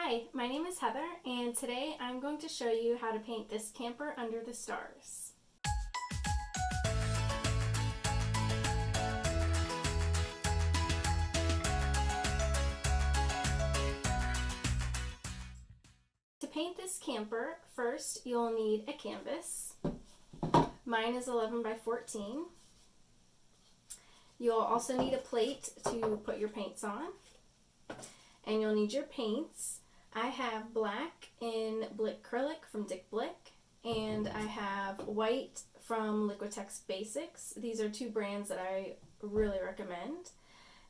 Hi, my name is Heather, and today I'm going to show you how to paint this camper under the stars. To paint this camper, first you'll need a canvas. Mine is 11 by 14. You'll also need a plate to put your paints on. And you'll need your paints. I have black in Acrylic from Dick Blick, and I have white from Liquitex Basics. These are two brands that I really recommend.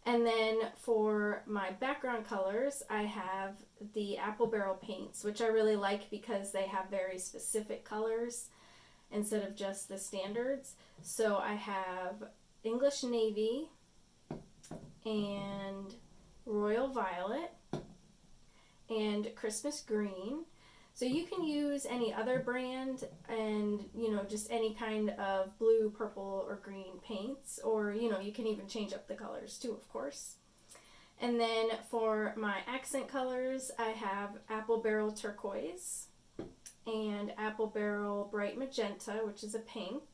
And then for my background colors, I have the Apple Barrel paints, which I really like because they have very specific colors instead of just the standards. So I have English Navy and Royal Violet and Christmas Green. So you can use any other brand and, just any kind of blue, purple, or green paints, or, you can even change up the colors too, of course. And then for my accent colors, I have Apple Barrel Turquoise and Apple Barrel Bright Magenta, which is a pink.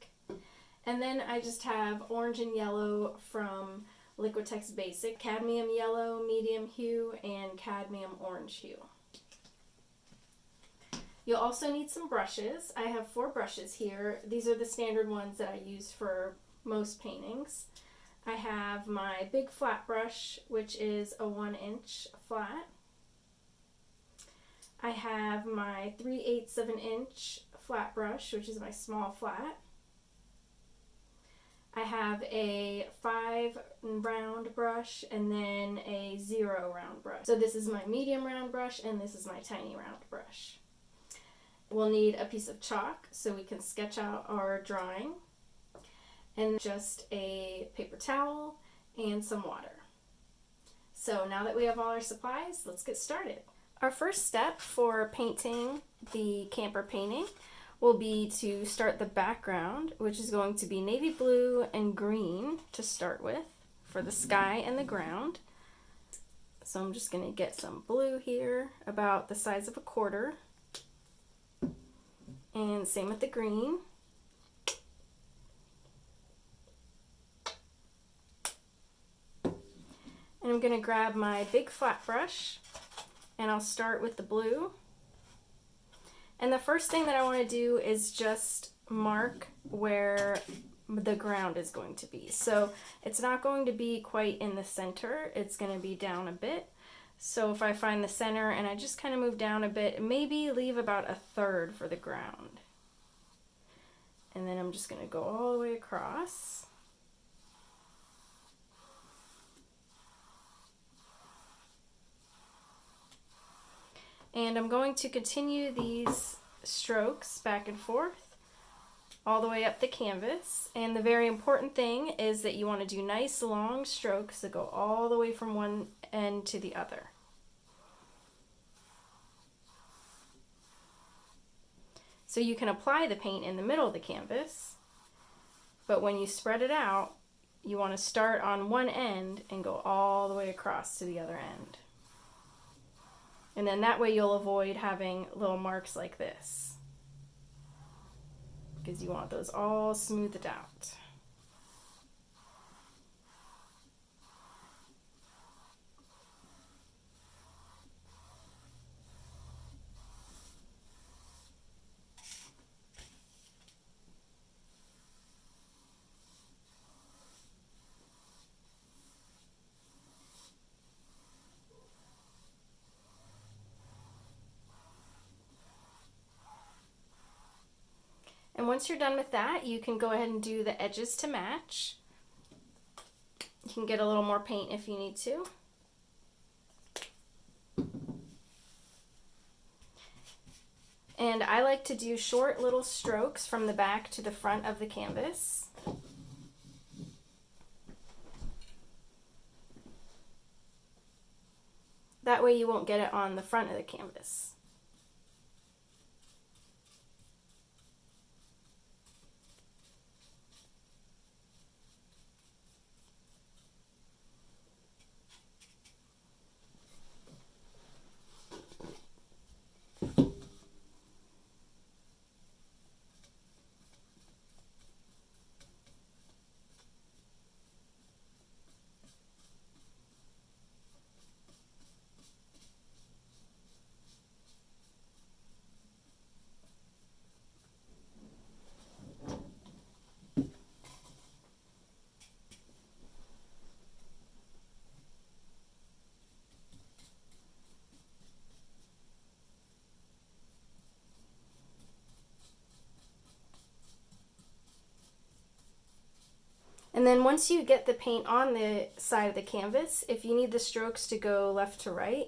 And then I just have orange and yellow from Liquitex Basic, cadmium yellow, medium hue, and cadmium orange hue. You'll also need some brushes. I have 4 brushes here. These are the standard ones that I use for most paintings. I have my big flat brush, which is a 1-inch flat. I have my 3/8 of an inch flat brush, which is my small flat. I have a 5 round brush and then a 0 round brush. So this is my medium round brush and this is my tiny round brush. We'll need a piece of chalk so we can sketch out our drawing, and just a paper towel and some water. So now that we have all our supplies, let's get started. Our first step for painting the camper painting will be to start the background, which is going to be navy blue and green to start with for the sky and the ground. So I'm just going to get some blue here, about the size of a quarter. And same with the green. And I'm going to grab my big flat brush and I'll start with the blue. And the first thing that I want to do is just mark where the ground is going to be. So it's not going to be quite in the center, it's going to be down a bit. So if I find the center and I just kind of move down a bit, maybe leave about 1/3 for the ground. And then I'm just going to go all the way across. And I'm going to continue these strokes back and forth all the way up the canvas. And the very important thing is that you want to do nice long strokes that go all the way from one end to the other. So you can apply the paint in the middle of the canvas, but when you spread it out, you want to start on one end and go all the way across to the other end. And then that way you'll avoid having little marks like this, because you want those all smoothed out. And once you're done with that, you can go ahead and do the edges to match. You can get a little more paint if you need to. And I like to do short little strokes from the back to the front of the canvas. That way you won't get it on the front of the canvas. And then once you get the paint on the side of the canvas, if you need the strokes to go left to right,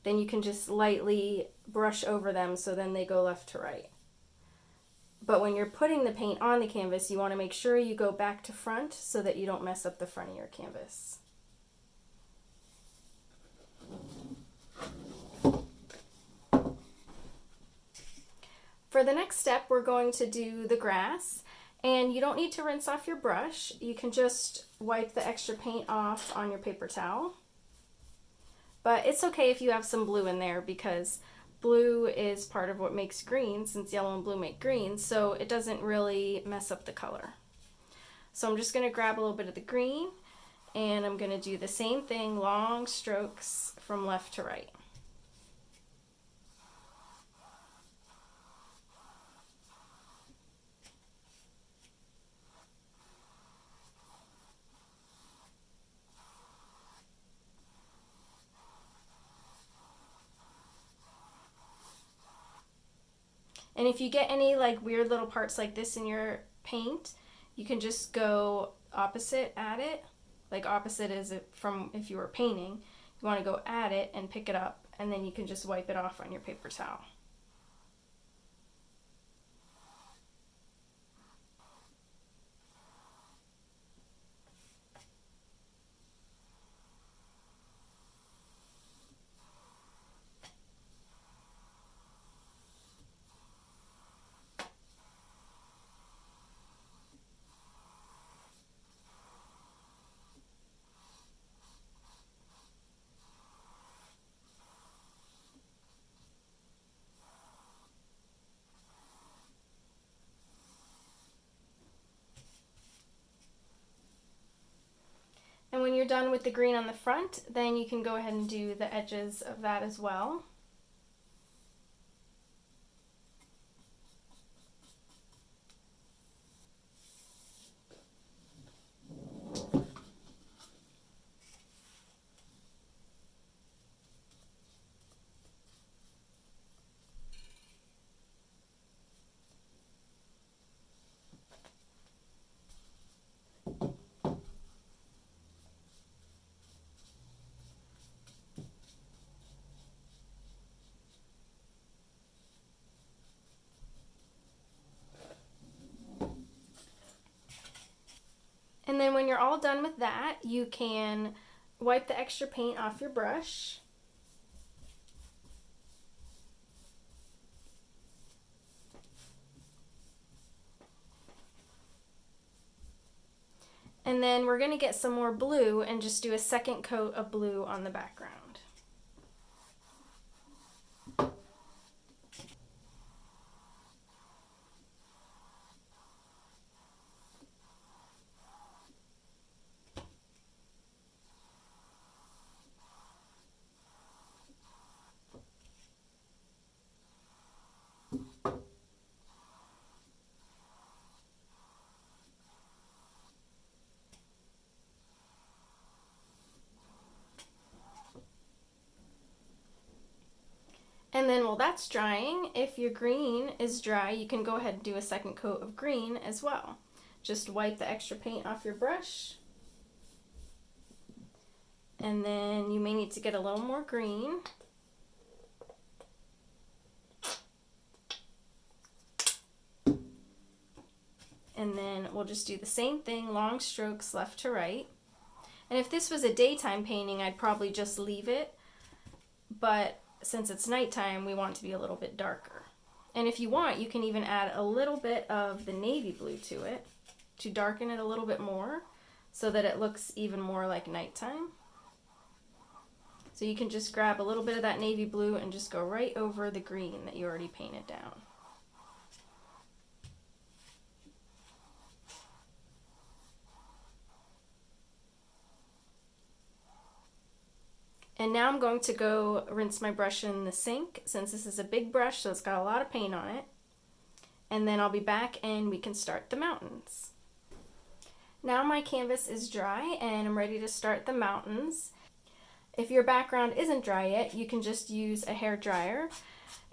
then you can just lightly brush over them so then they go left to right. But when you're putting the paint on the canvas, you want to make sure you go back to front so that you don't mess up the front of your canvas. For the next step, we're going to do the grass, and you don't need to rinse off your brush. You can just wipe the extra paint off on your paper towel. But it's okay if you have some blue in there because blue is part of what makes green, since yellow and blue make green, so it doesn't really mess up the color. So I'm just going to grab a little bit of the green, and I'm going to do the same thing, long strokes from left to right. And if you get any like weird little parts like this in your paint, you can just go opposite at it. Like opposite is from if you were painting. You want to go at it and pick it up, and then you can just wipe it off on your paper towel. And when you're done with the green on the front, then you can go ahead and do the edges of that as well. And then when you're all done with that, you can wipe the extra paint off your brush. And then we're going to get some more blue and just do a second coat of blue on the background. And then while that's drying, if your green is dry, you can go ahead and do a second coat of green as well. Just wipe the extra paint off your brush. And then you may need to get a little more green. And then we'll just do the same thing, long strokes left to right. And if this was a daytime painting, I'd probably just leave it. But since it's nighttime, we want it to be a little bit darker. And if you want, you can even add a little bit of the navy blue to it to darken it a little bit more so that it looks even more like nighttime. So you can just grab a little bit of that navy blue and just go right over the green that you already painted down. And now I'm going to go rinse my brush in the sink since this is a big brush, so it's got a lot of paint on it. And then I'll be back and we can start the mountains. Now my canvas is dry and I'm ready to start the mountains. If your background isn't dry yet, you can just use a hair dryer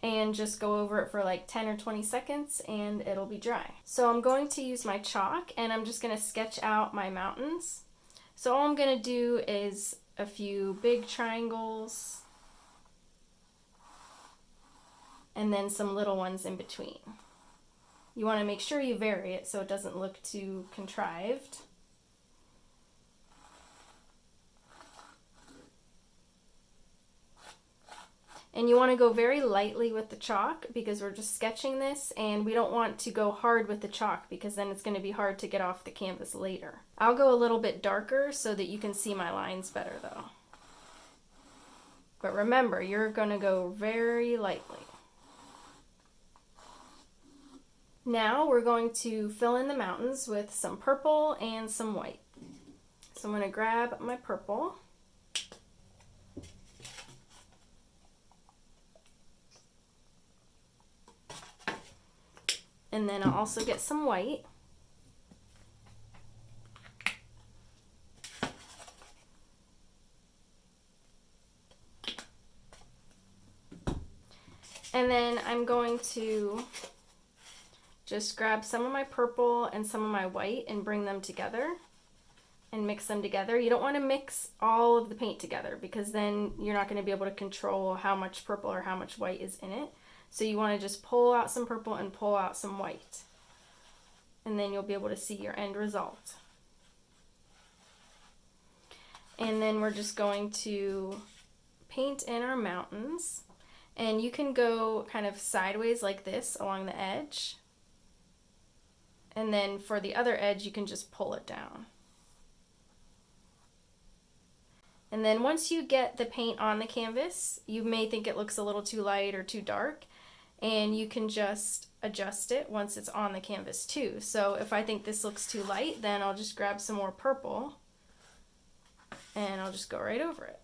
and just go over it for like 10 or 20 seconds and it'll be dry. So I'm going to use my chalk and I'm just going to sketch out my mountains. So all I'm going to do is a few big triangles and then some little ones in between. You want to make sure you vary it so it doesn't look too contrived. And you want to go very lightly with the chalk because we're just sketching this, and we don't want to go hard with the chalk because then it's going to be hard to get off the canvas later. I'll go a little bit darker so that you can see my lines better though. But remember, you're going to go very lightly. Now we're going to fill in the mountains with some purple and some white. So I'm going to grab my purple. And then I'll also get some white. And then I'm going to just grab some of my purple and some of my white and bring them together and mix them together. You don't want to mix all of the paint together because then you're not going to be able to control how much purple or how much white is in it. So you want to just pull out some purple and pull out some white. And then you'll be able to see your end result. And then we're just going to paint in our mountains. And you can go kind of sideways like this along the edge. And then for the other edge, you can just pull it down. And then once you get the paint on the canvas, you may think it looks a little too light or too dark. And you can just adjust it once it's on the canvas too. So if I think this looks too light, then I'll just grab some more purple and I'll just go right over it.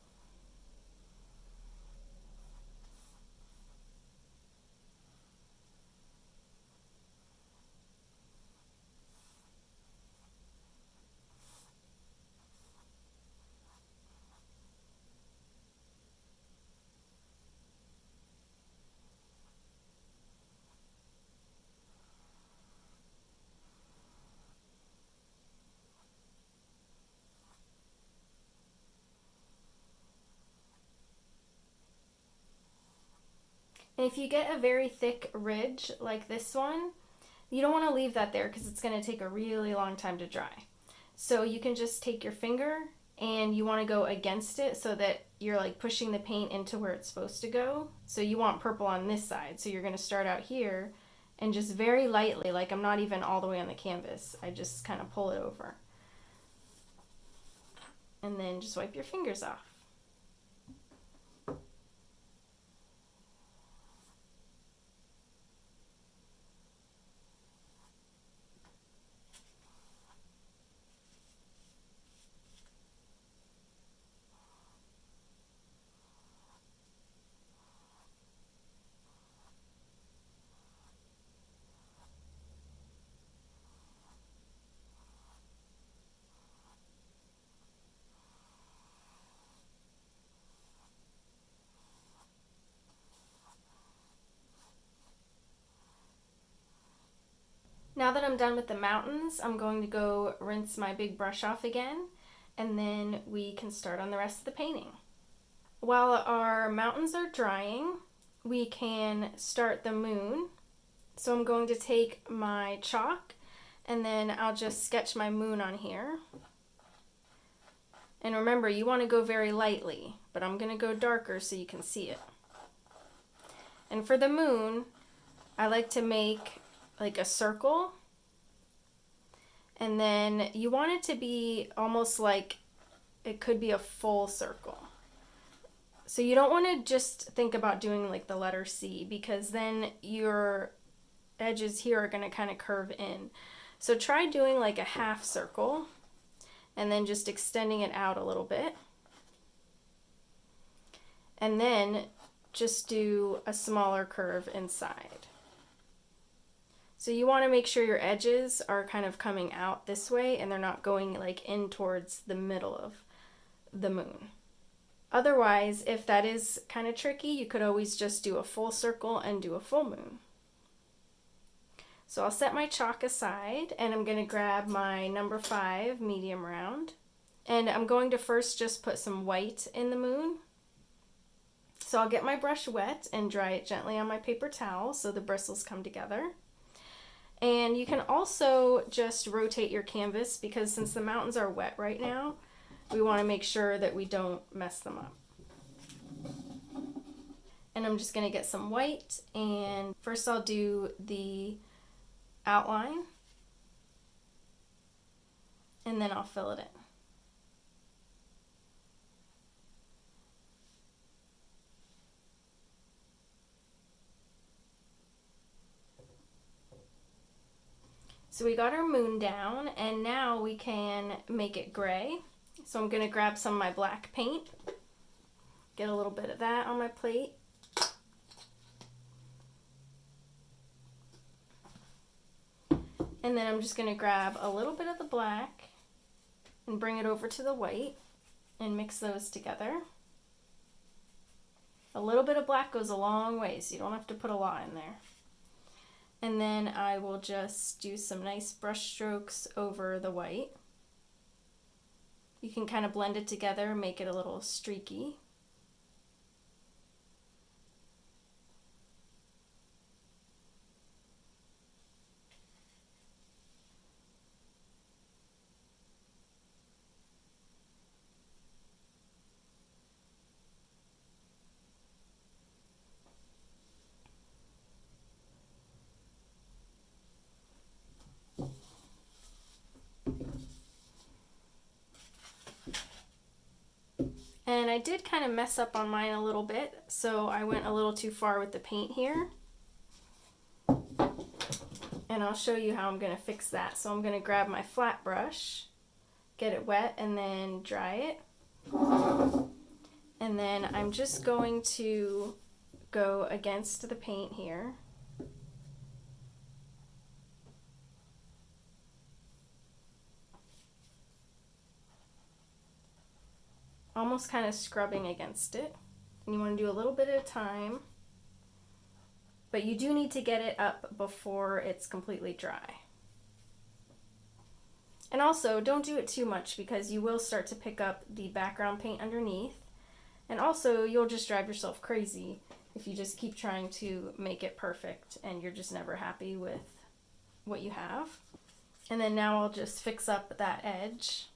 And if you get a very thick ridge like this one, you don't want to leave that there because it's going to take a really long time to dry. So you can just take your finger and you want to go against it so that you're like pushing the paint into where it's supposed to go. So you want purple on this side. So you're going to start out here and just very lightly, like I'm not even all the way on the canvas, I just kind of pull it over. And then just wipe your fingers off. Now that I'm done with the mountains, I'm going to go rinse my big brush off again, and then we can start on the rest of the painting. While our mountains are drying, we can start the moon. So I'm going to take my chalk, and then I'll just sketch my moon on here. And remember, you want to go very lightly, but I'm going to go darker so you can see it. And for the moon, I like to make like a circle, and then you want it to be almost like it could be a full circle. So you don't want to just think about doing like the letter C because then your edges here are going to kind of curve in. So try doing like a half circle and then just extending it out a little bit. And then just do a smaller curve inside. So you want to make sure your edges are kind of coming out this way and they're not going like in towards the middle of the moon. Otherwise, if that is kind of tricky, you could always just do a full circle and do a full moon. So I'll set my chalk aside and I'm going to grab my number 5 medium round. And I'm going to first just put some white in the moon. So I'll get my brush wet and dry it gently on my paper towel so the bristles come together. And you can also just rotate your canvas because since the mountains are wet right now, we want to make sure that we don't mess them up. And I'm just going to get some white, and first I'll do the outline and then I'll fill it in. So we got our moon down, and now we can make it gray. So I'm going to grab some of my black paint, get a little bit of that on my plate. And then I'm just going to grab a little bit of the black and bring it over to the white and mix those together. A little bit of black goes a long way, so you don't have to put a lot in there. And then I will just do some nice brush strokes over the white. You can kind of blend it together, make it a little streaky. And I did kind of mess up on mine a little bit, so I went a little too far with the paint here. And I'll show you how I'm going to fix that. So I'm going to grab my flat brush, get it wet, and then dry it. And then I'm just going to go against the paint here. Almost kind of scrubbing against it. And you want to do a little bit at a time. But you do need to get it up before it's completely dry. And also, don't do it too much because you will start to pick up the background paint underneath. And also, you'll just drive yourself crazy if you just keep trying to make it perfect and you're just never happy with what you have. And then now I'll just fix up that edge.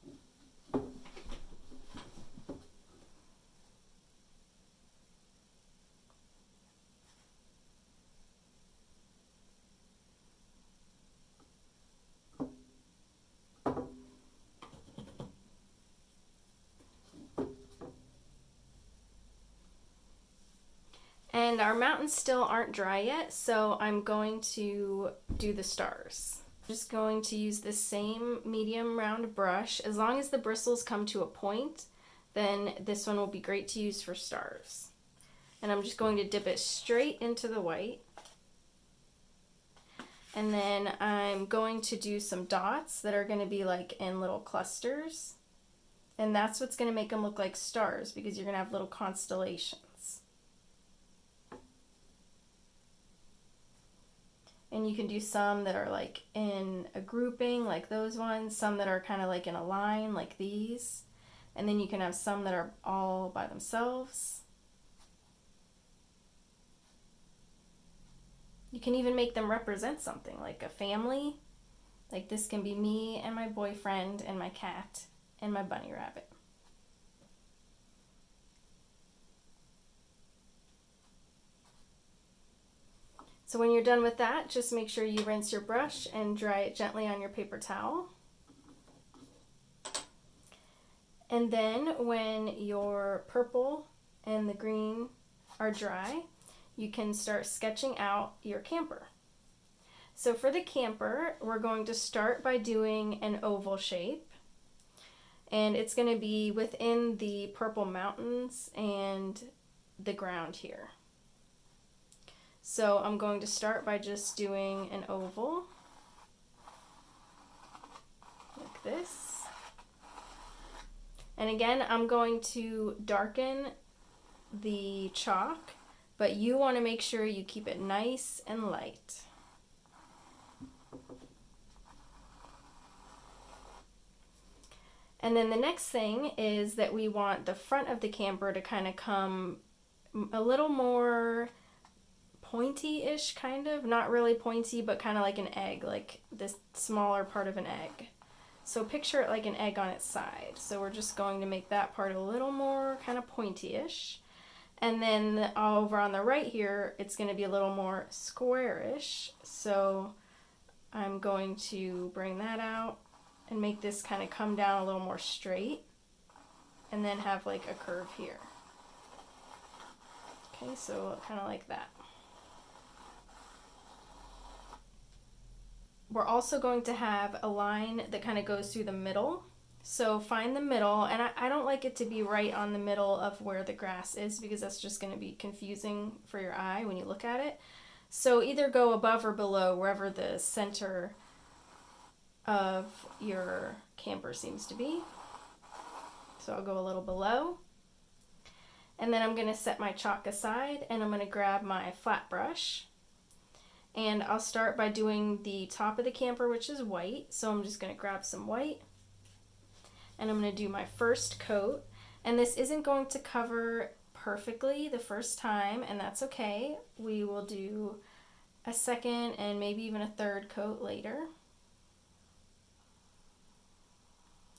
And our mountains still aren't dry yet, so I'm going to do the stars. I'm just going to use the same medium round brush. As long as the bristles come to a point, then this one will be great to use for stars. And I'm just going to dip it straight into the white. And then I'm going to do some dots that are going to be like in little clusters. And that's what's going to make them look like stars because you're going to have little constellations. And you can do some that are like in a grouping, like those ones, some that are kind of like in a line, like these. And then you can have some that are all by themselves. You can even make them represent something, like a family. Like this can be me and my boyfriend and my cat and my bunny rabbit. So when you're done with that, just make sure you rinse your brush and dry it gently on your paper towel. And then when your purple and the green are dry, you can start sketching out your camper. So for the camper, we're going to start by doing an oval shape. And it's going to be within the purple mountains and the ground here. So I'm going to start by just doing an oval, like this. And again, I'm going to darken the chalk, but you want to make sure you keep it nice and light. And then the next thing is that we want the front of the camper to kind of come a little more pointy-ish, kind of. Not really pointy, but kind of like an egg, like this smaller part of an egg. So picture it like an egg on its side. So we're just going to make that part a little more kind of pointy-ish. And then over on the right here, it's going to be a little more squarish. So I'm going to bring that out and make this kind of come down a little more straight. And then have like a curve here. Okay, so kind of like that. We're also going to have a line that kind of goes through the middle. So find the middle, and I don't like it to be right on the middle of where the grass is because that's just going to be confusing for your eye when you look at it. So either go above or below, wherever the center of your camper seems to be. So I'll go a little below. And then I'm going to set my chalk aside, and I'm going to grab my flat brush. And I'll start by doing the top of the camper, which is white. So I'm just going to grab some white. And I'm going to do my first coat. And this isn't going to cover perfectly the first time, and that's okay. We will do a second and maybe even a third coat later.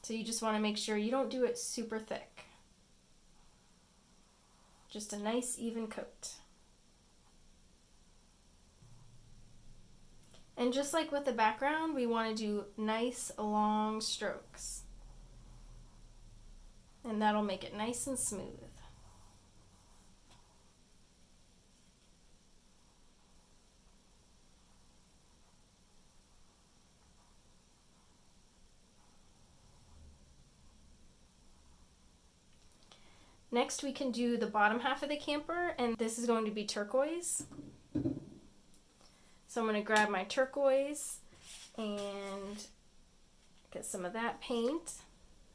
So you just want to make sure you don't do it super thick. Just a nice even coat. And just like with the background, we want to do nice long strokes. And that'll make it nice and smooth. Next we can do the bottom half of the camper, and this is going to be turquoise. So I'm going to grab my turquoise and get some of that paint.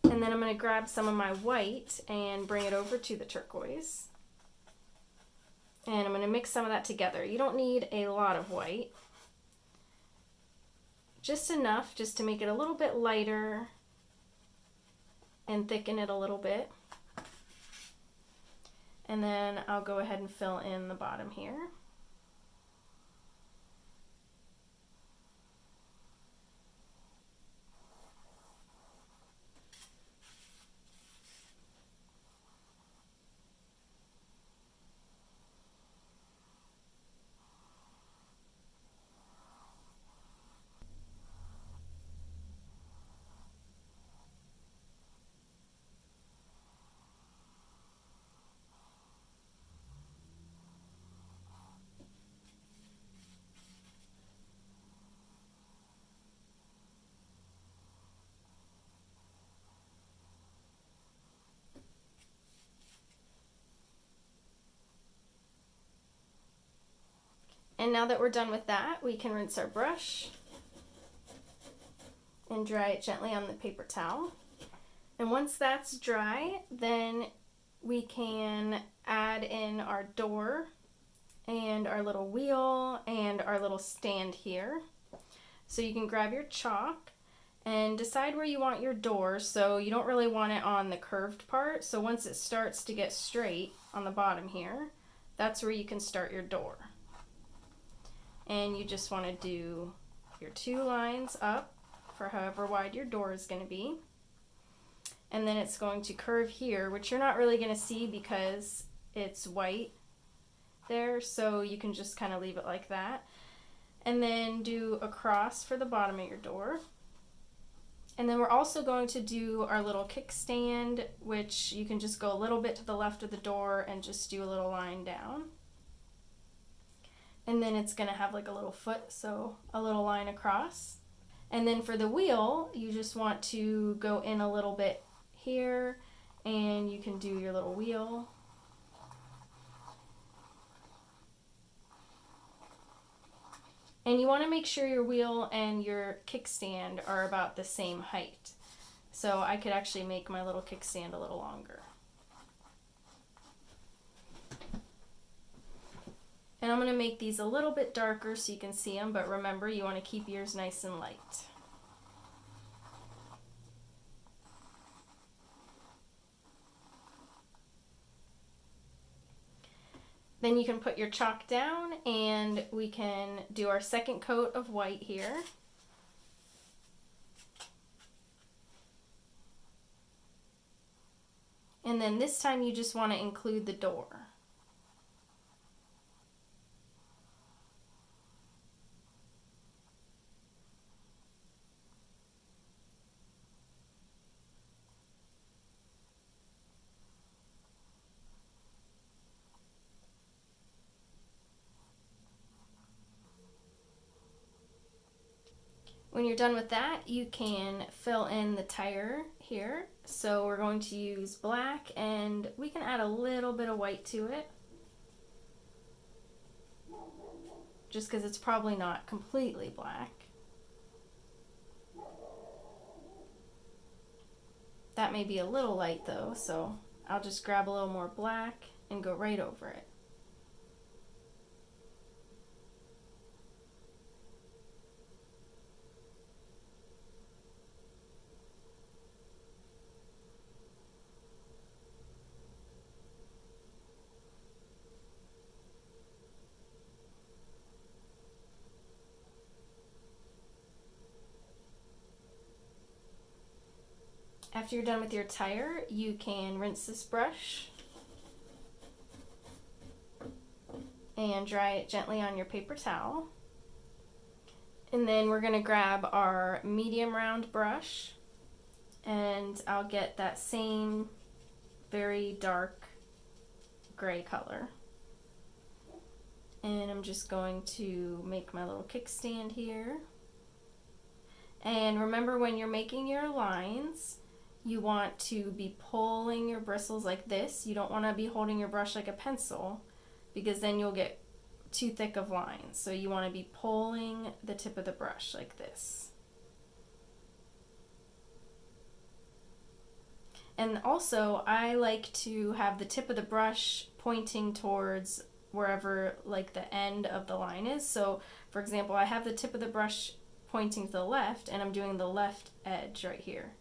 And then I'm going to grab some of my white and bring it over to the turquoise. And I'm going to mix some of that together. You don't need a lot of white. Just enough just to make it a little bit lighter and thicken it a little bit. And then I'll go ahead and fill in the bottom here. And now that we're done with that, we can rinse our brush and dry it gently on the paper towel. And once that's dry, then we can add in our door and our little wheel and our little stand here. So you can grab your chalk and decide where you want your door. So you don't really want it on the curved part. So once it starts to get straight on the bottom here, that's where you can start your door. And you just want to do your 2 lines up for however wide your door is going to be. And then it's going to curve here, which you're not really going to see because it's white there, so you can just kind of leave it like that. And then do a cross for the bottom of your door. And then we're also going to do our little kickstand, which you can just go a little bit to the left of the door and just do a little line down. And then it's going to have like a little foot, so a little line across. And then for the wheel, you just want to go in a little bit here, and you can do your little wheel. And you want to make sure your wheel and your kickstand are about the same height. So I could actually make my little kickstand a little longer. And I'm going to make these a little bit darker so you can see them, but remember, you want to keep yours nice and light. Then you can put your chalk down and we can do our second coat of white here. And then this time you just want to include the door. When you're done with that, you can fill in the tire here. So we're going to use black, and we can add a little bit of white to it, just because it's probably not completely black. That may be a little light though, so I'll just grab a little more black and go right over it. After you're done with your tire, you can rinse this brush and dry it gently on your paper towel. And then we're going to grab our medium round brush, and I'll get that same very dark gray color. And I'm just going to make my little kickstand here. And remember, when you're making your lines, you want to be pulling your bristles like this. You don't want to be holding your brush like a pencil, because then you'll get too thick of lines. So you want to be pulling the tip of the brush like this. And also, I like to have the tip of the brush pointing towards wherever like the end of the line is. So for example, I have the tip of the brush pointing to the left, and I'm doing the left edge right here.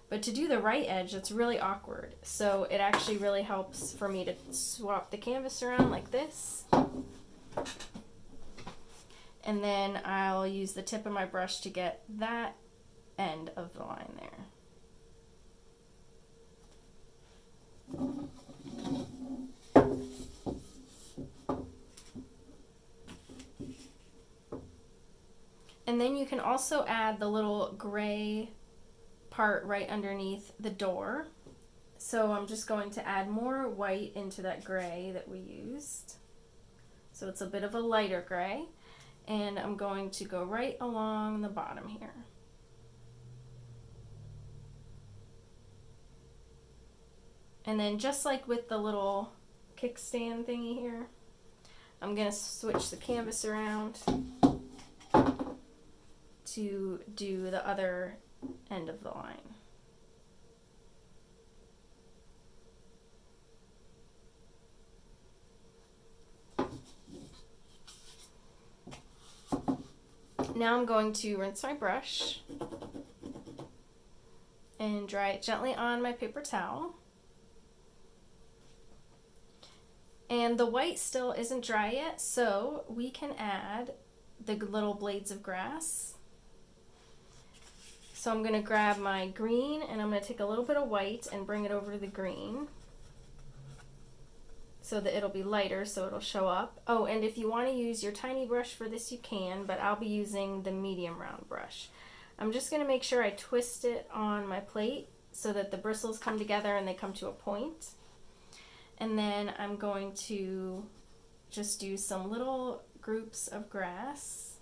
But to do the right edge, it's really awkward. So it actually really helps for me to swap the canvas around like this. And then I'll use the tip of my brush to get that end of the line there. And then you can also add the little gray part right underneath the door. So I'm just going to add more white into that gray that we used. So it's a bit of a lighter gray, and I'm going to go right along the bottom here. And then just like with the little kickstand thingy here, I'm going to switch the canvas around to do the other end of the line. Now I'm going to rinse my brush and dry it gently on my paper towel. And the white still isn't dry yet, so we can add the little blades of grass. So I'm going to grab my green, and I'm going to take a little bit of white and bring it over to the green so that it'll be lighter, so it'll show up. Oh, and if you want to use your tiny brush for this, you can, but I'll be using the medium round brush. I'm just going to make sure I twist it on my plate so that the bristles come together and they come to a point. And then I'm going to just do some little groups of grass.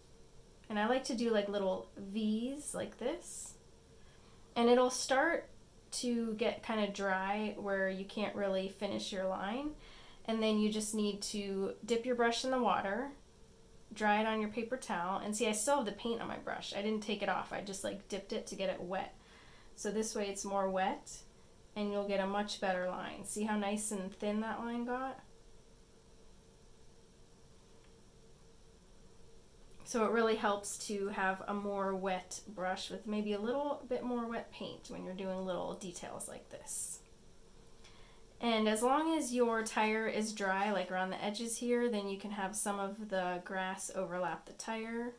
And I like to do like little V's like this. And it'll start to get kind of dry where you can't really finish your line. And then you just need to dip your brush in the water, dry it on your paper towel. And see, I still have the paint on my brush. I didn't take it off. I just like dipped it to get it wet. So this way it's more wet and you'll get a much better line. See how nice and thin that line got? So it really helps to have a more wet brush with maybe a little bit more wet paint when you're doing little details like this. And as long as your tire is dry, like around the edges here, then you can have some of the grass overlap the tire.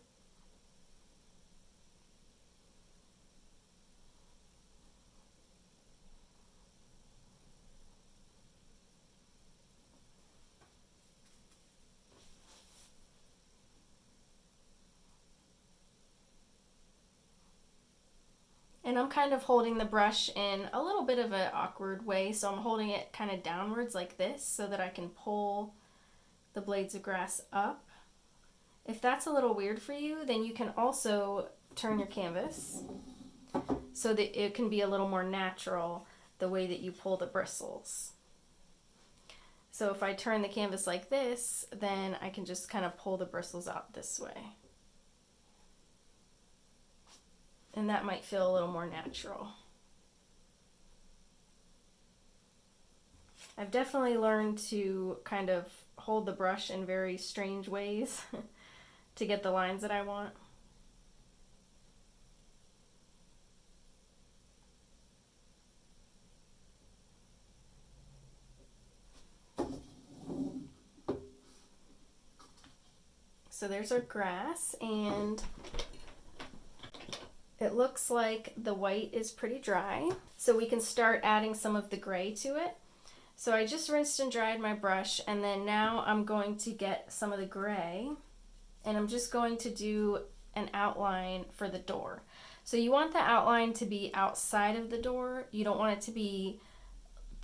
And I'm kind of holding the brush in a little bit of an awkward way, so I'm holding it kind of downwards like this so that I can pull the blades of grass up. If that's a little weird for you, then you can also turn your canvas so that it can be a little more natural the way that you pull the bristles. So if I turn the canvas like this, then I can just kind of pull the bristles out this way. And that might feel a little more natural. I've definitely learned to kind of hold the brush in very strange ways to get the lines that I want. So there's our grass, and it looks like the white is pretty dry, so we can start adding some of the gray to it. So I just rinsed and dried my brush, and then now I'm going to get some of the gray, and I'm just going to do an outline for the door. So you want the outline to be outside of the door. You don't want it to be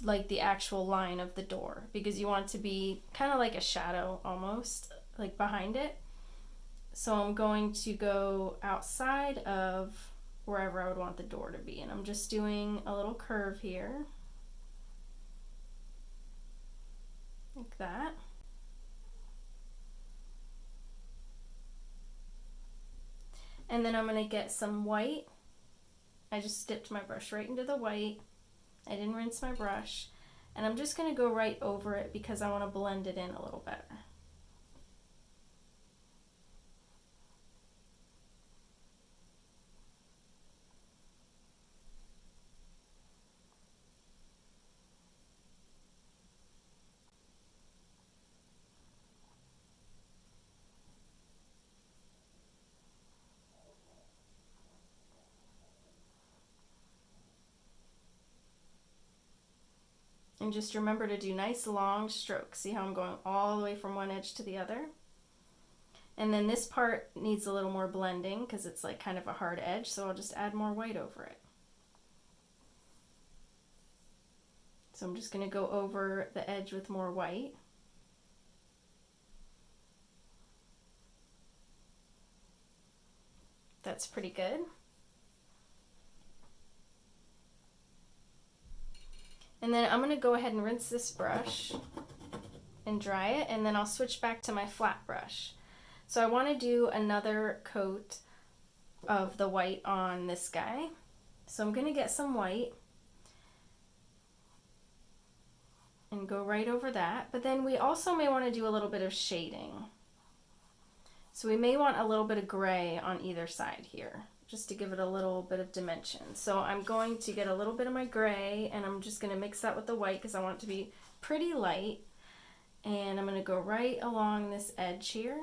like the actual line of the door, because you want it to be kind of like a shadow almost, like behind it. So I'm going to go outside of wherever I would want the door to be, and I'm just doing a little curve here, like that. And then I'm going to get some white. I just dipped my brush right into the white. I didn't rinse my brush, and I'm just going to go right over it because I want to blend it in a little better. And just remember to do nice long strokes. See how I'm going all the way from one edge to the other? And then this part needs a little more blending because it's like kind of a hard edge, so I'll just add more white over it. So I'm just going to go over the edge with more white. That's pretty good. And then I'm going to go ahead and rinse this brush and dry it, and then I'll switch back to my flat brush. So I want to do another coat of the white on this guy. So I'm going to get some white and go right over that. But then we also may want to do a little bit of shading. So we may want a little bit of gray on either side here, just to give it a little bit of dimension. So I'm going to get a little bit of my gray, and I'm just going to mix that with the white because I want it to be pretty light. And I'm going to go right along this edge here.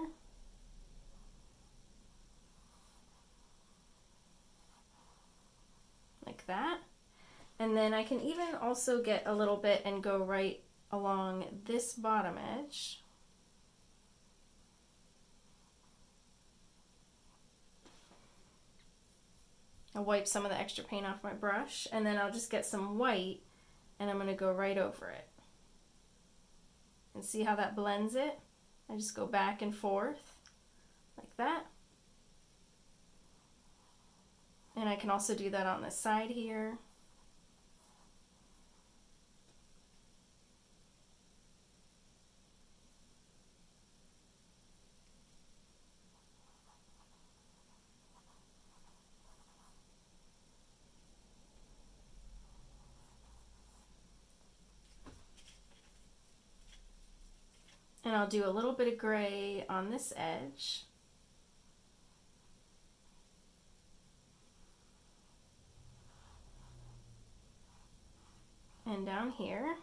Like that. And then I can even also get a little bit and go right along this bottom edge. I'll wipe some of the extra paint off my brush, and then I'll just get some white, and I'm going to go right over it. And see how that blends it? I just go back and forth like that. And I can also do that on this side here. I'll do a little bit of gray on this edge. And down here.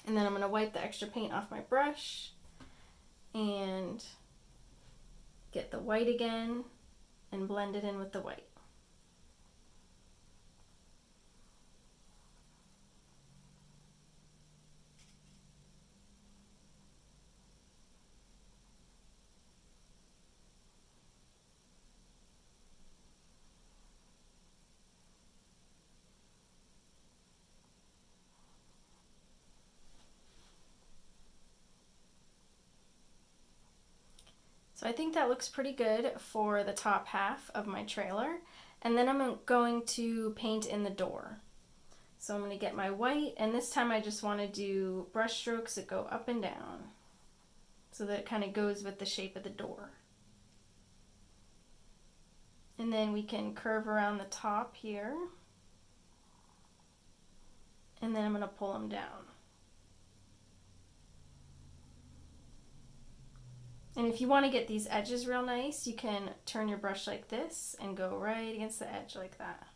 And then I'm going to wipe the extra paint off my brush and get the white again and blend it in with the white. So I think that looks pretty good for the top half of my trailer. And then I'm going to paint in the door. So I'm going to get my white, and this time I just want to do brush strokes that go up and down so that it kind of goes with the shape of the door. And then we can curve around the top here. And then I'm going to pull them down. And if you want to get these edges real nice, you can turn your brush like this and go right against the edge like that.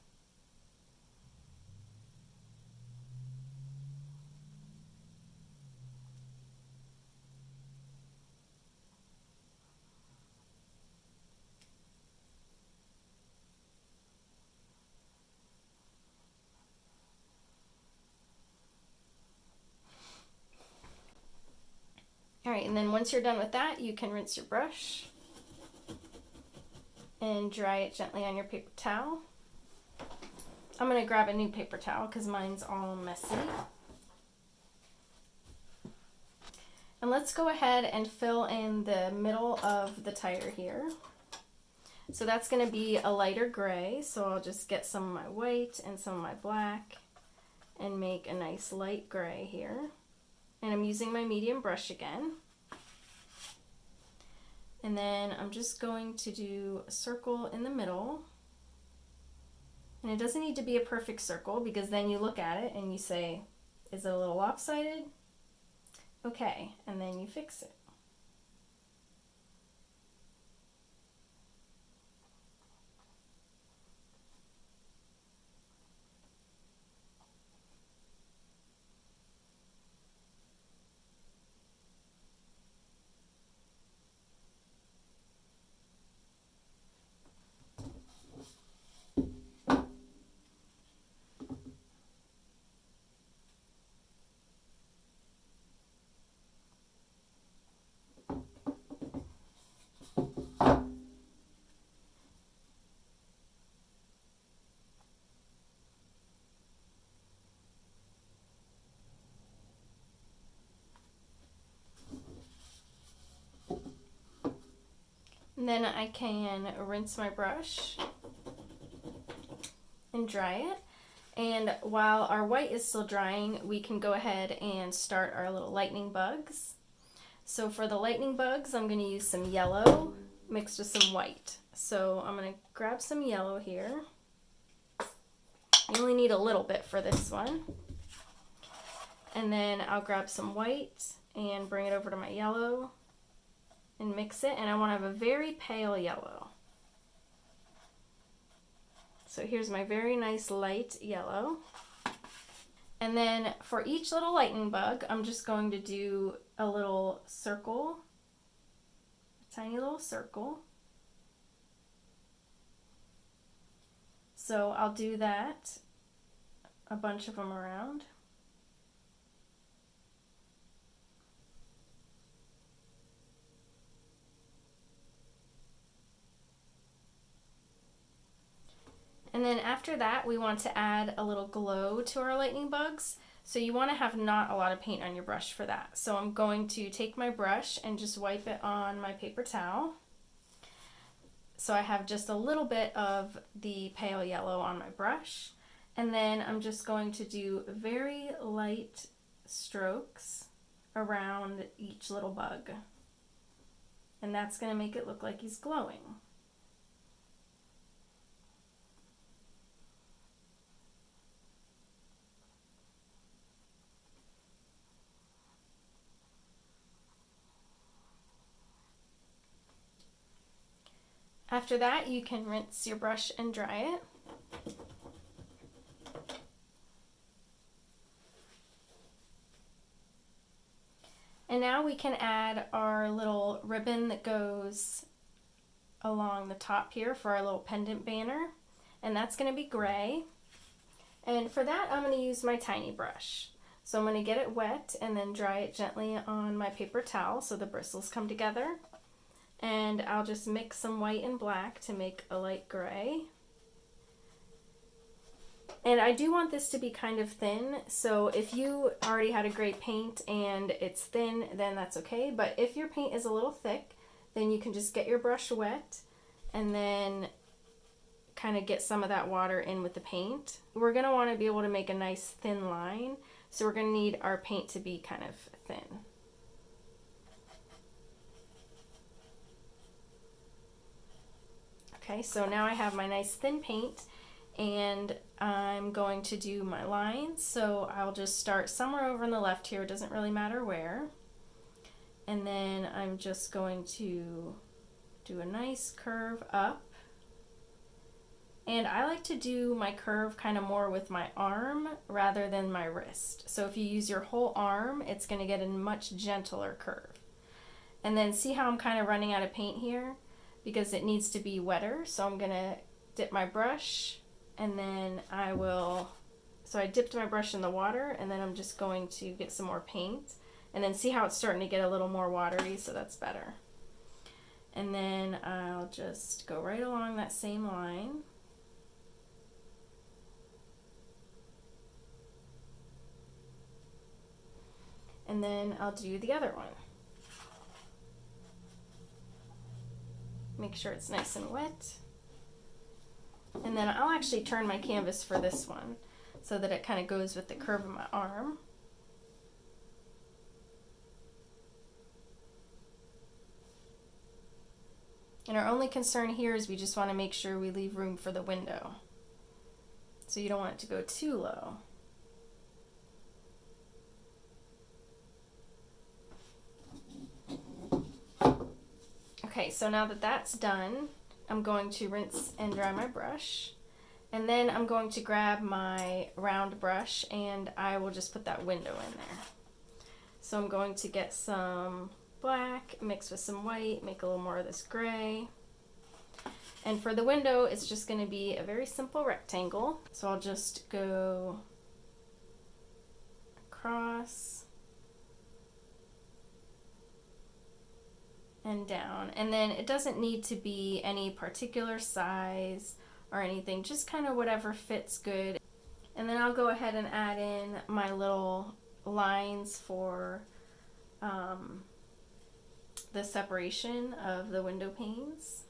All right, and then once you're done with that, you can rinse your brush and dry it gently on your paper towel. I'm going to grab a new paper towel because mine's all messy. And let's go ahead and fill in the middle of the tire here. So that's going to be a lighter gray, so I'll just get some of my white and some of my black and make a nice light gray here. And I'm using my medium brush again. And then I'm just going to do a circle in the middle. And it doesn't need to be a perfect circle because then you look at it and you say, is it a little lopsided? Okay, and then you fix it. And then I can rinse my brush and dry it. And while our white is still drying, we can go ahead and start our little lightning bugs. So for the lightning bugs, I'm going to use some yellow mixed with some white. So I'm going to grab some yellow here. You only need a little bit for this one. And then I'll grab some white and bring it over to my yellow and mix it, and I want to have a very pale yellow. So here's my very nice light yellow. And then for each little lightning bug, I'm just going to do a little circle, a tiny little circle. So I'll do that, a bunch of them around. And then after that, we want to add a little glow to our lightning bugs. So you want to have not a lot of paint on your brush for that. So I'm going to take my brush and just wipe it on my paper towel. So I have just a little bit of the pale yellow on my brush. And then I'm just going to do very light strokes around each little bug. And that's going to make it look like he's glowing. After that, you can rinse your brush and dry it. And now we can add our little ribbon that goes along the top here for our little pendant banner. And that's going to be gray. And for that, I'm going to use my tiny brush. So I'm going to get it wet and then dry it gently on my paper towel so the bristles come together. And I'll just mix some white and black to make a light gray. And I do want this to be kind of thin, so if you already had a gray paint and it's thin, then that's okay. But if your paint is a little thick, then you can just get your brush wet and then kind of get some of that water in with the paint. We're going to want to be able to make a nice thin line, so we're going to need our paint to be kind of thin. Okay, so now I have my nice thin paint, and I'm going to do my lines. So I'll just start somewhere over on the left here, it doesn't really matter where. And then I'm just going to do a nice curve up. And I like to do my curve kind of more with my arm rather than my wrist. So if you use your whole arm, it's going to get a much gentler curve. And then see how I'm kind of running out of paint here? Because it needs to be wetter. So I'm going to dip my brush, and then so I dipped my brush in the water, and then I'm just going to get some more paint. And then see how it's starting to get a little more watery, so that's better. And then I'll just go right along that same line. And then I'll do the other one. Make sure it's nice and wet. And then I'll actually turn my canvas for this one so that it kind of goes with the curve of my arm. And our only concern here is we just want to make sure we leave room for the window. So you don't want it to go too low. Okay, so now that that's done, I'm going to rinse and dry my brush. And then I'm going to grab my round brush and I will just put that window in there. So I'm going to get some black, mix with some white, make a little more of this gray. And for the window, it's just going to be a very simple rectangle. So I'll just go across and down. And then it doesn't need to be any particular size or anything, just kind of whatever fits good. And then I'll go ahead and add in my little lines for the separation of the window panes.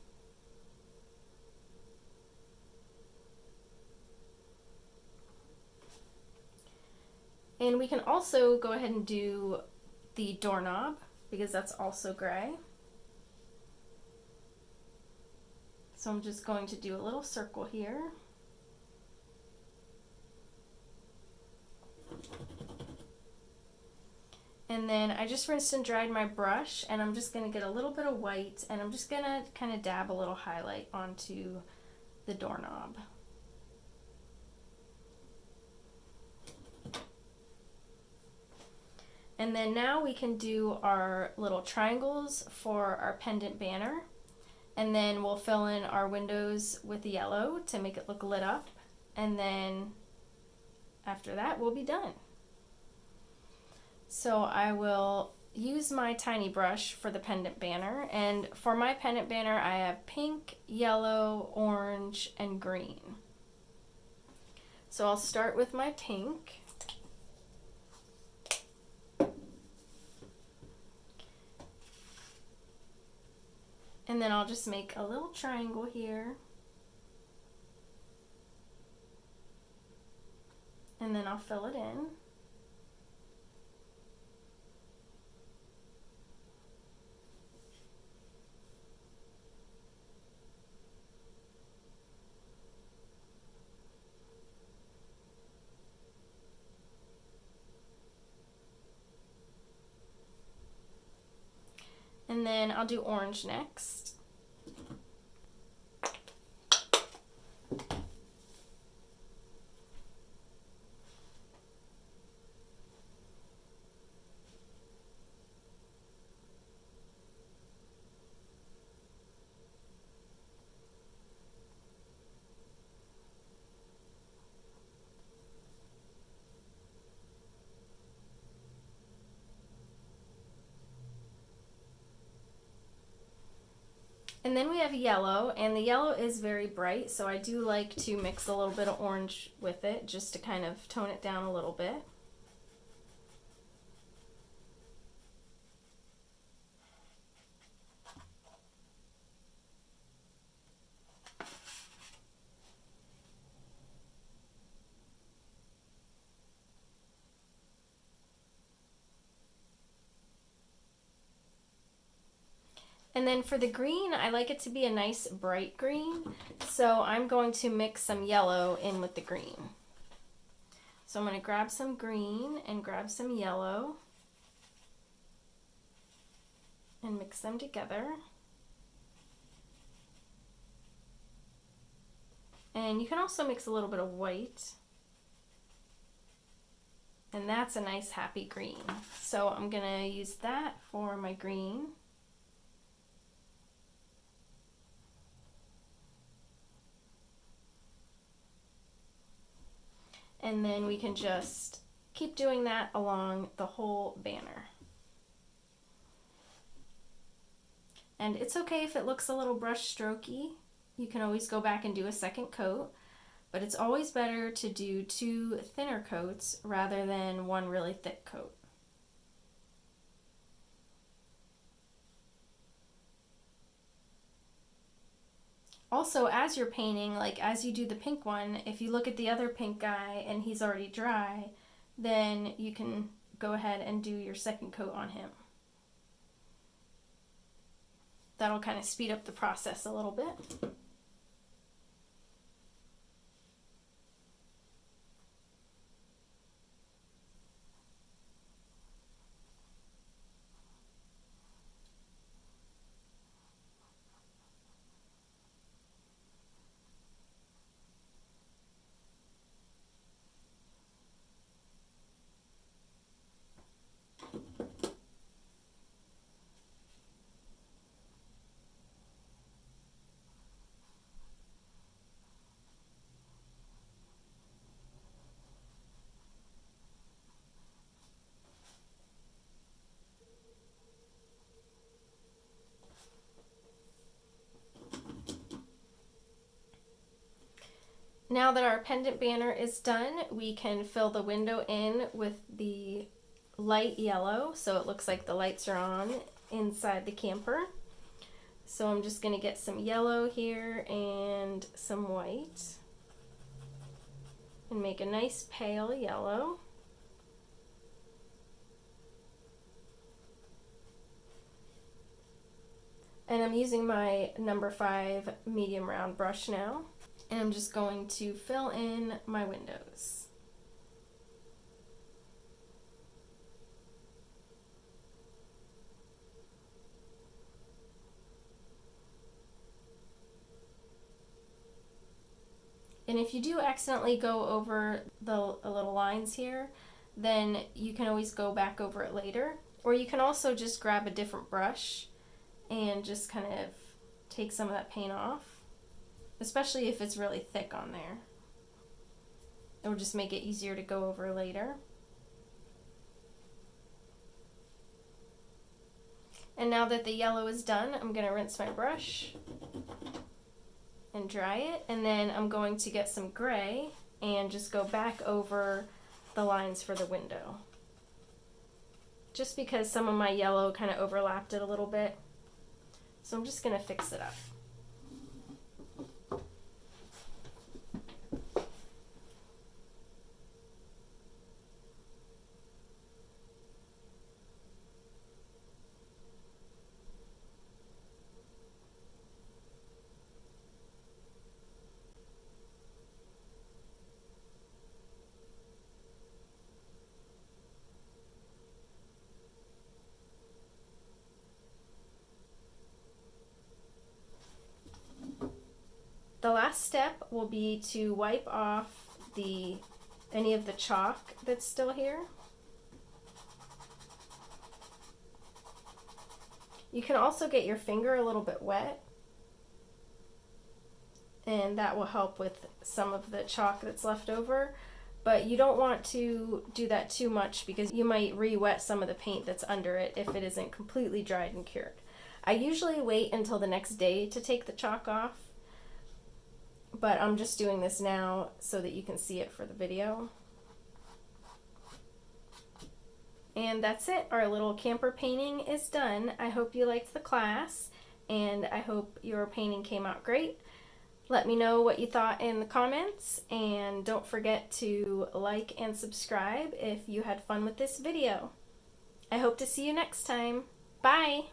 And we can also go ahead and do the doorknob because that's also gray. So I'm just going to do a little circle here. And then I just rinsed and dried my brush, and I'm just going to get a little bit of white, and I'm just going to kind of dab a little highlight onto the doorknob. And then now we can do our little triangles for our pendant banner. And then we'll fill in our windows with yellow to make it look lit up. And then after that, we'll be done. So I will use my tiny brush for the pendant banner. And for my pendant banner, I have pink, yellow, orange, and green. So I'll start with my pink. And then I'll just make a little triangle here. And then I'll fill it in. And then I'll do orange next. And then we have yellow, and the yellow is very bright, so I do like to mix a little bit of orange with it just to kind of tone it down a little bit. And then for the green, I like it to be a nice bright green, so I'm going to mix some yellow in with the green. So I'm going to grab some green and grab some yellow and mix them together. And you can also mix a little bit of white. And that's a nice happy green. So I'm going to use that for my green. And then we can just keep doing that along the whole banner. And it's okay if it looks a little brush strokey. You can always go back and do a second coat, but it's always better to do 2 thinner coats rather than 1 really thick coat. Also, as you're painting, like as you do the pink one, if you look at the other pink guy and he's already dry, then you can go ahead and do your second coat on him. That'll kind of speed up the process a little bit. Now that our pendant banner is done, we can fill the window in with the light yellow, so it looks like the lights are on inside the camper. So I'm just going to get some yellow here and some white and make a nice pale yellow. And I'm using my number 5 medium round brush now. And I'm just going to fill in my windows. And if you do accidentally go over the little lines here, then you can always go back over it later. Or you can also just grab a different brush and just kind of take some of that paint off. Especially if it's really thick on there. It will just make it easier to go over later. And now that the yellow is done, I'm going to rinse my brush and dry it. And then I'm going to get some gray and just go back over the lines for the window. Just because some of my yellow kind of overlapped it a little bit. So I'm just going to fix it up. The last step will be to wipe off any of the chalk that's still here. You can also get your finger a little bit wet, and that will help with some of the chalk that's left over, but you don't want to do that too much because you might re-wet some of the paint that's under it if it isn't completely dried and cured. I usually wait until the next day to take the chalk off, but I'm just doing this now so that you can see it for the video. And that's it. Our little camper painting is done. I hope you liked the class, and I hope your painting came out great. Let me know what you thought in the comments, and don't forget to like and subscribe if you had fun with this video. I hope to see you next time. Bye!